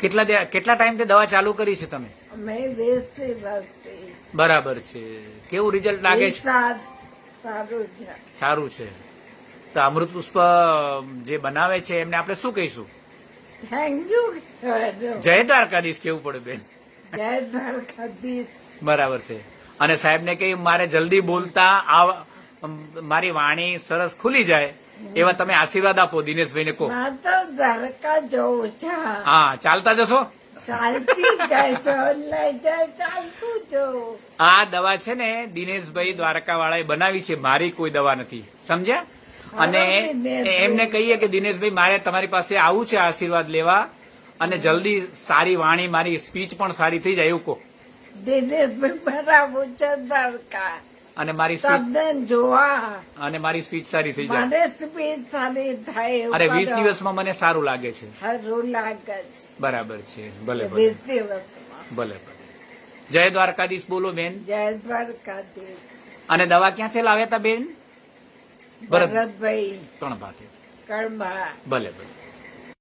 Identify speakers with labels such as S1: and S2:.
S1: કેટલા ટાઈમથી દવા ચાલુ કરી છે તમે?
S2: અમે 20 વર્ષથી.
S1: બરાબર છે. કેવું રિઝલ્ટ લાગે છે?
S2: સારું છે.
S1: સારું છે. તો અમૃત પુષ્પ જે બનાવે છે એમને આપણે શું કહીશું?
S2: Thank you.
S1: જય દ્વારકાધીશ કેવું પડે બેન.
S2: જય દ્વારકાધીશ.
S1: બરાબર છે. અને સાહેબને કહ્યું મારે જલ્દી બોલતા મારી વાણી સરસ ખુલી જાય એવા તમે આશીર્વાદ આપો દિનેશભાઈને કહો.
S2: ના તો દ્વારકા જવું છે.
S1: હા, ચાલતા જશો?
S2: ચાલતી જાય લઈ જાય ચાલતું જવું.
S1: આ દવા છે ને દિનેશભાઈ દ્વારકા વાળાએ બનાવી છે, મારી કોઈ દવા નથી, સમજ્યા? અને એમને કહીએ કે દિનેશભાઈ મારે તમારી પાસે આવું છે આશીર્વાદ લેવા અને જલ્દી સારી વાણી મારી સ્પીચ પણ સારી થઈ જાય એવું કહો.
S2: દિનેશભાઈ બરાબર છે દ્વારકા
S1: અને મારી
S2: શબ્દ જોવા
S1: અને મારી સ્પીચ સારી થઈ જાય.
S2: મારે સ્પીચ સારી થાય.
S1: અરે 20 દિવસમાં મને સારું લાગે છે.
S2: સારું લાગે છે.
S1: બરાબર છે. ભલે
S2: 20 દિવસમાં.
S1: ભલે ભલે. જય દ્વારકાધીશ બોલો બેન.
S2: જય દ્વારકાધીશ.
S1: અને દવા ક્યાંથી લાવ્યા હતા બેન?
S2: ભરતભાઈ
S1: ત્રણ ભાતે.
S2: કળબા.
S1: ભલે ભલે.